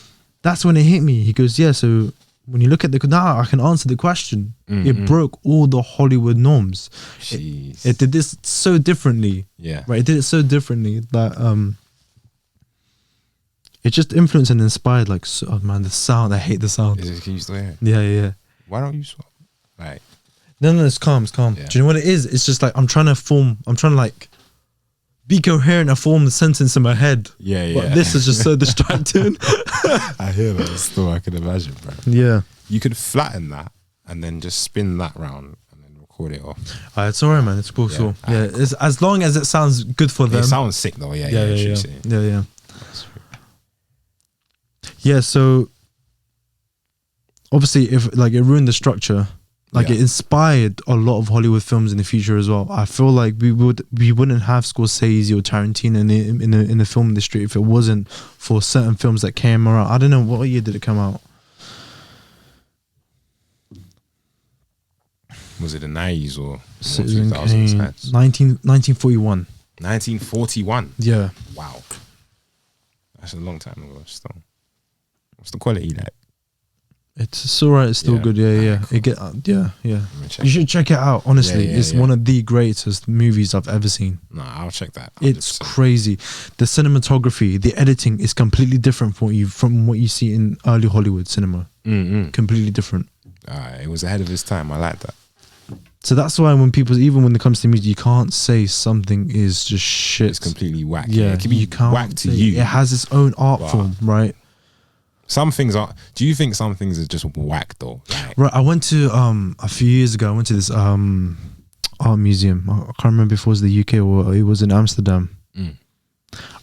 That's when it hit me. He goes, yeah. So when you look at now, I can answer the question. It broke all the Hollywood norms. It did this so differently. Yeah, right. It did it so differently that it just influenced and inspired. Like, oh man, the sound. I hate the sound. Can you still hear it? Yeah. Why don't you swap? Like, no, it's calm. Yeah. Do you know what it is? It's just like I'm trying to like be coherent and form the sentence in my head. Yeah. But this is just so distracting. I hear that still. I can imagine, bro. Yeah. You could flatten that and then just spin that round and then record it off. It's alright, man. It's cool. Yeah. It's, as long as it sounds good for them. It sounds sick though. Yeah. Yeah. So obviously, if like it ruined the structure, like it inspired a lot of Hollywood films in the future as well. I feel like we wouldn't have Scorsese or Tarantino in the film industry if it wasn't for certain films that came around. I don't know, what year did it come out? Was it the 90s or 2000s? 1941. 1941. Yeah. Wow. That's a long time ago. Still. What's the quality like? It's all right. It's still good. Yeah. Cool. It get You should check it out. Honestly, it's one of the greatest movies I've ever seen. No, I'll check that. 100%. It's crazy. The cinematography, the editing is completely different from what you see in early Hollywood cinema. Completely different. It was ahead of its time. I like that. So that's why when it comes to music, you can't say something is just shit. It's completely whack. Yeah, it can be whack to you. It has its own art form, right? Some things are. Do you think some things are just whack though? Like, Right. I went to a few years ago. I went to this art museum. I can't remember if it was the UK or it was in Amsterdam.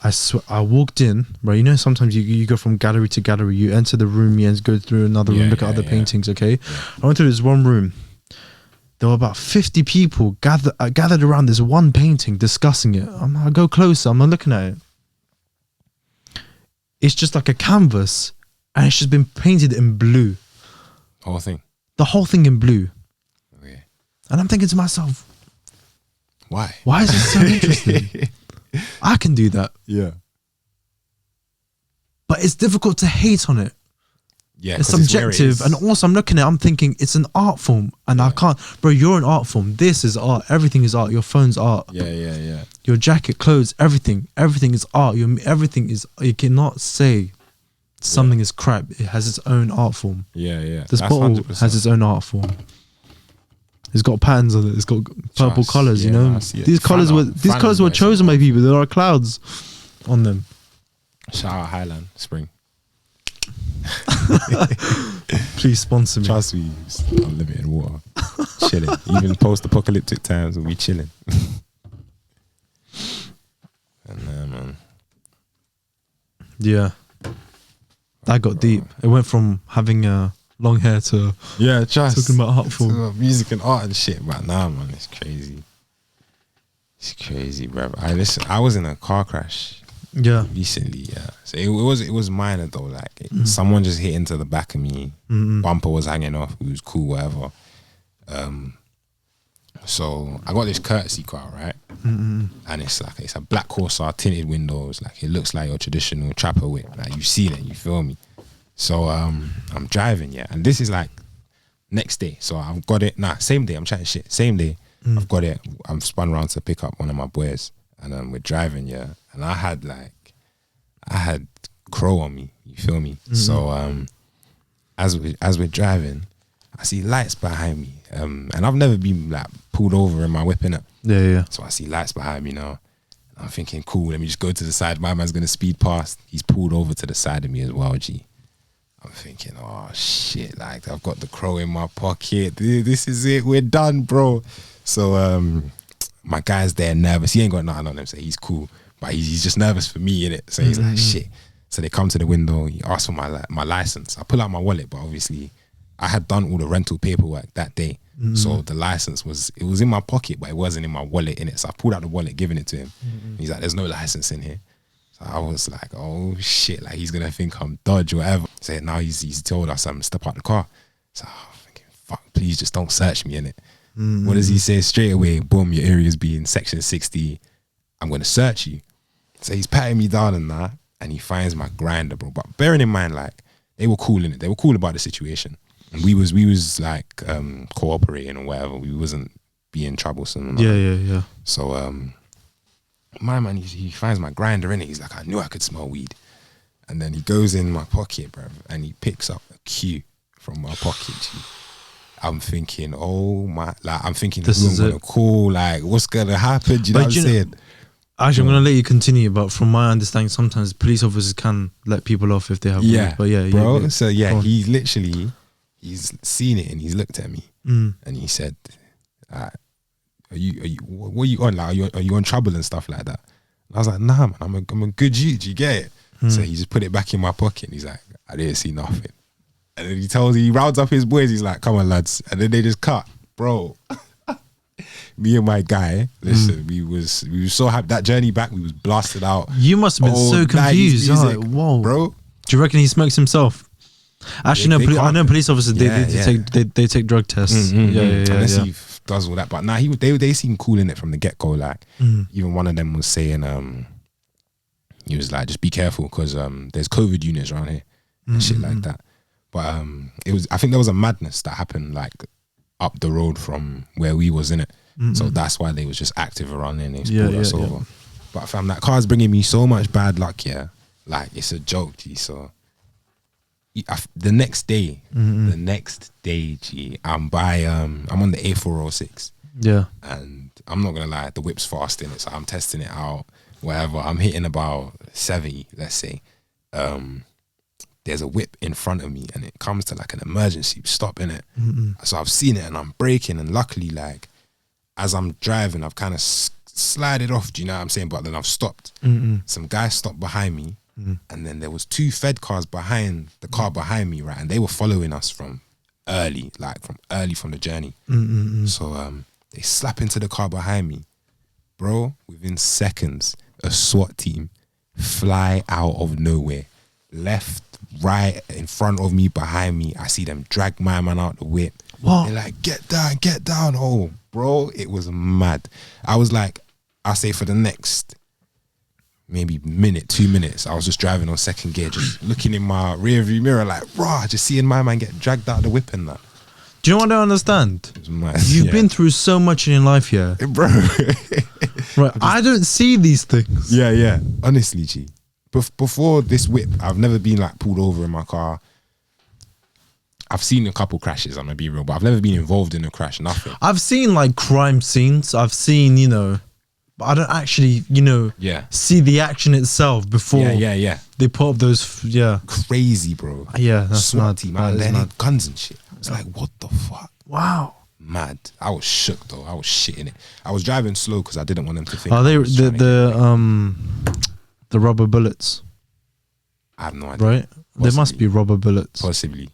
I swear, I walked in. Right, you know, sometimes you go from gallery to gallery. You enter the room, you go through another room, look at other paintings. Okay, I went through this one room. There were about 50 people gathered around this one painting, discussing it. I go closer. I'm not looking at it. It's just like a canvas. And it's just been painted in blue. whole thing. The whole thing in blue. Okay. And I'm thinking to myself, why? Why is this so interesting? I can do that. Yeah. But it's difficult to hate on it. Yeah. It's subjective. And also I'm looking at it, I'm thinking it's an art form. And I can't, bro, you're an art form. This is art. Everything is art. Your phone's art. Yeah. Your jacket, clothes, everything. Everything is art. Everything is, you cannot say something is crap. It has its own art form. Yeah. This bottle 100%. Has its own art form. It's got patterns on it. It's got purple colors. You know, these colors were chosen by people. There are clouds on them. Shout out Highland Spring. Please sponsor me. Trust me, unlimited water. Chilling. Even post-apocalyptic times, we'll be chilling. And man. Yeah. That got deep. It went from having long hair to talking about art form, music and art and shit. But nah, man, it's crazy. It's crazy, bro. I was in a car crash. Yeah. Recently, yeah. So it was minor though. Like someone just hit into the back of me. Bumper was hanging off. It was cool, whatever. So I got this courtesy car, right? And it's a black Corsa, tinted windows. Like it looks like your traditional trapper whip. Like you've seen it, you feel me? So I'm driving, and this is like next day. So I've got it. Same day. I'm chatting shit. Same day. I've got it. I'm spun around to pick up one of my boys, and we're driving, and I had crow on me. You feel me? So as we're driving, I see lights behind me. And I've never been like pulled over in my whip, innit? Yeah. So I see lights behind me now. And I'm thinking, cool, let me just go to the side. My man's gonna speed past. He's pulled over to the side of me as well, G. I'm thinking, oh shit, like I've got the crow in my pocket. This is it, we're done, bro. So my guy's there nervous. He ain't got nothing on him, so he's cool. But he's just nervous for me, innit? So he's like, shit. So they come to the window, he asks for my license. I pull out my wallet, but obviously I had done all the rental paperwork that day. So the license was in my pocket, but it wasn't in my wallet, innit? So I pulled out the wallet, giving it to him. He's like, there's no license in here. So I was like, oh shit, like he's gonna think I'm dodge or whatever. So now he's told us step out the car. So I'm thinking, fuck, please just don't search me, innit? What does he say straight away? Boom, your area's being section 60. I'm gonna search you. So he's patting me down and that, and he finds my grinder, bro. But bearing in mind, like, they were cool in it. They were cool about the situation. And we was like cooperating or whatever. We wasn't being troublesome. Yeah. So my man, he finds my grinder in it. He's like, I knew I could smell weed. And then he goes in my pocket, bro, and he picks up a cue from my pocket. G. I'm thinking, I'm thinking this is gonna call. Like, what's gonna happen? Do you know what I'm saying? Actually, I'm gonna let you continue, but from my understanding, sometimes police officers can let people off if they have weed. But bro. So he literally. He's seen it and he's looked at me and he said, "Are you? What are you on? Like, are you on trouble and stuff like that?" And I was like, "Nah, man, I'm a good G. Do you get it?" So he just put it back in my pocket and he's like, "I didn't see nothing." And then he rounds up his boys. He's like, "Come on, lads," and then they just cut, bro. Me and my guy, listen, we was so happy. That journey back, we was blasted out. You must have been so confused. Like, whoa, bro. Do you reckon he smokes himself? Actually, no. I know police officers. They take drug tests. Unless he does all that. But nah, they seem cool in it from the get go. Like even one of them was saying, he was like, just be careful because there's COVID units around here and shit like that. But I think there was a madness that happened like up the road from where we was in it. So that's why they was just active around there and they just pulled us over. But fam, that car's bringing me so much bad luck, yeah. Like, it's a joke, G. So the next day, G, I'm on the A406. Yeah. And I'm not gonna lie, the whip's fast in it, so I'm testing it out, whatever. I'm hitting about 70, let's say. There's a whip in front of me and it comes to like an emergency stop in it. So I've seen it and I'm braking, and luckily, like, as I'm driving, I've kind of slided off, do you know what I'm saying? But then I've stopped. Some guys stopped behind me, and then there was 2 Fed cars behind the car behind me, right? And they were following us from early from the journey. So they slap into the car behind me. Bro, within seconds, a SWAT team fly out of nowhere. Left, right, in front of me, behind me. I see them drag my man out the whip. What? They're like, get down. Oh, bro, it was mad. I was like, I say for the next maybe 2 minutes, I was just driving on second gear, just looking in my rear view mirror like, rah, just seeing my man get dragged out the whip and that. Do you know what I don't understand? It was mad. You've been through so much in your life here. Bro. Right, I don't see these things. Yeah. Honestly, G. Before this whip, I've never been like pulled over in my car. I've seen a couple crashes, I'm gonna be real, but I've never been involved in a crash, nothing. I've seen like crime scenes. I've seen, but I don't actually, see the action itself before they put up those, Crazy, bro. Yeah, that's SWAT mad. team, That man, is they had mad. guns and shit. It's like, what the fuck? Wow. Mad. I was shook though. I was shitting it. I was driving slow because I didn't want them to think. Are they I was trying to the rubber bullets? I have no idea. Right? There must be rubber bullets. Possibly.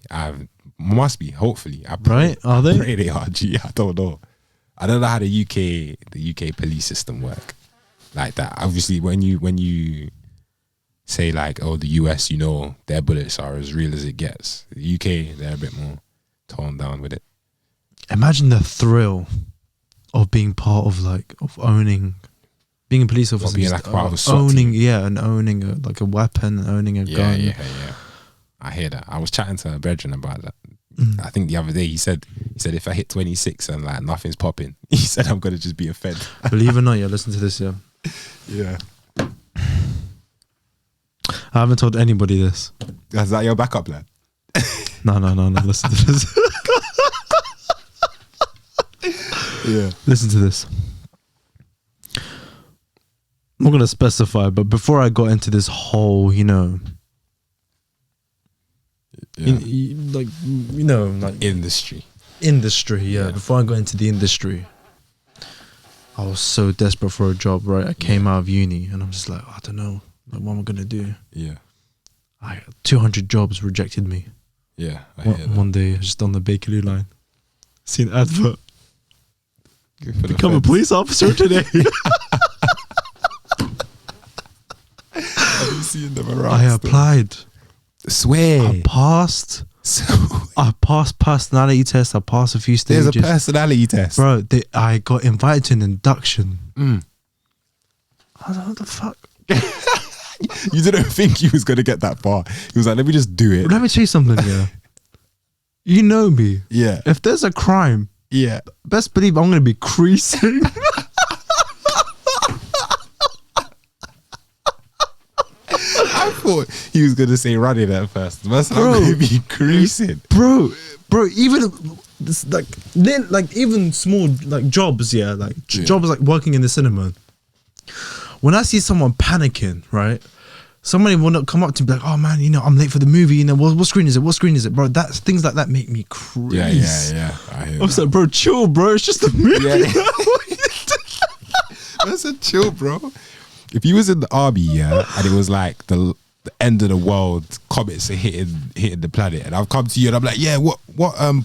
Must be. Hopefully. I pray, Right? Are they? I pray they are. Gee, I don't know. I don't know how the UK police system work like that. Obviously, when you say like, oh, the US, their bullets are as real as it gets. The UK, they're a bit more toned down with it. Imagine the thrill of being part of being a police officer, being like part of a SWAT owning, team. and owning a weapon, owning a gun. Yeah. I hear that. I was chatting to a brethren about that. I think the other day he said if I hit 26 and like nothing's popping, he said I'm gonna just be a fed. Believe it or not, listen to this, Yeah. I haven't told anybody this. Is that your backup plan? No. Listen to this. Yeah. Listen to this. I'm not gonna specify, but before I got into this whole, industry, before I got into the industry, I was so desperate for a job, right? I came out of uni and I'm just like, I don't know, like, what am I gonna do? Yeah. 200 jobs rejected me. Yeah. I hear that. One day, just on the Bakerloo line, seen an advert. Become a feds. police officer today. Have you seen them around? I applied. Swear. I passed. I passed personality tests. I passed a few stages. There's a personality test. Bro, I got invited to an induction. I was like, what the fuck? You didn't think you was going to get that far. He was like, let me just do it. Let me tell you something, You know me. Yeah. If there's a crime, Yeah. best believe I'm going to be creasing. I thought he was going to say running at first. That's Bro. not going to be creasing. Bro, even this, even small jobs, jobs like working in the cinema. When I see someone panicking, right? Somebody will not come up to me like, oh man, I'm late for the movie. What screen is it? What screen is it, bro? Things like that make me crazy. Yeah. I hear I was like, bro, chill, bro. It's just a movie. Yeah. That's a chill, bro. If you was in the army, and it was like the end of the world, comets are hitting the planet, and I've come to you and I'm like, yeah, what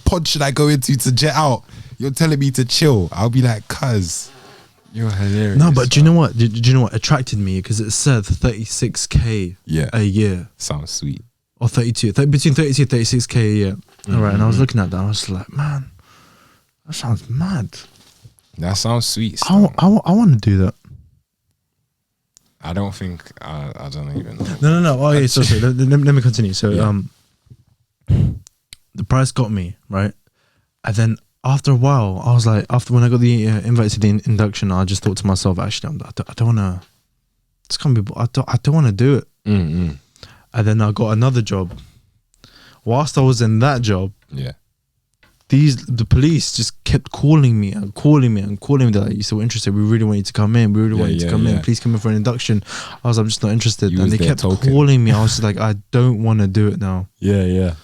pod should I go into to jet out? You're telling me to chill. I'll be like, cuz, you're hilarious. No, but do you know what? Do you know what attracted me? Because it said 36k a year. Sounds sweet. Or 32. Between 32 and 36k a year. All right, and I was looking at that and I was like, man, that sounds mad. That sounds sweet. I want to do that. I don't think I don't even know. No. Oh, yeah, sorry. Let me continue. So, the price got me, right? And then after a while, I was like, after when I got the invite to the induction, I just thought to myself, actually, I don't want to. It's gonna be. I don't want to do it. Mm-hmm. And then I got another job. Whilst I was in that job, the police just kept calling me and calling me and calling me. They're like, "You're so interested. We really want you to come in. We really want you to come in. Please come in for an induction." I was like, "I'm just not interested." And they kept calling me. I was just like, "I don't want to do it now." Yeah.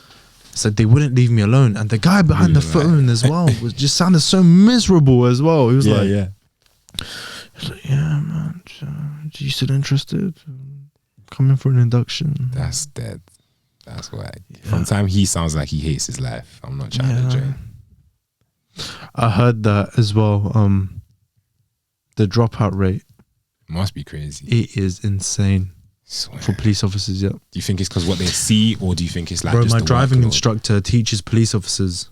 So they wouldn't leave me alone. And the guy behind the phone as well was just sounded so miserable as well. He was like, he's like, "Yeah, man, are you still interested? Come in for an induction." That's dead. That's why. From time he sounds like he hates his life. I'm not trying to join. I heard that as well. The dropout rate must be crazy. It is insane for police officers. Yeah. Do you think it's because what they see, or do you think it's like? Bro, just my the driving workload? instructor teaches police officers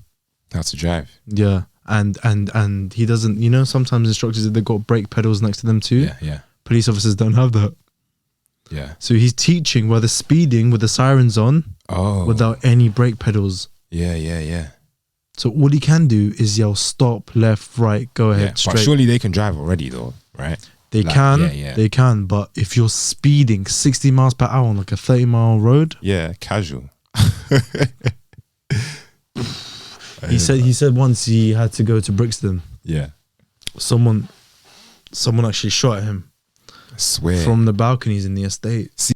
how to drive. Yeah, and he doesn't. You know, sometimes instructors, they've got brake pedals next to them too. Yeah. Police officers don't have that. Yeah. So he's teaching while they're speeding with the sirens on, without any brake pedals. Yeah. So all he can do is yell stop, left, right, go ahead, straight. But surely they can drive already though, right? They can, but if you're speeding 60 miles per hour on like a 30-mile road, casual. he said once he had to go to Brixton. Yeah. Someone actually shot at him. I swear. From the balconies in the estate. See,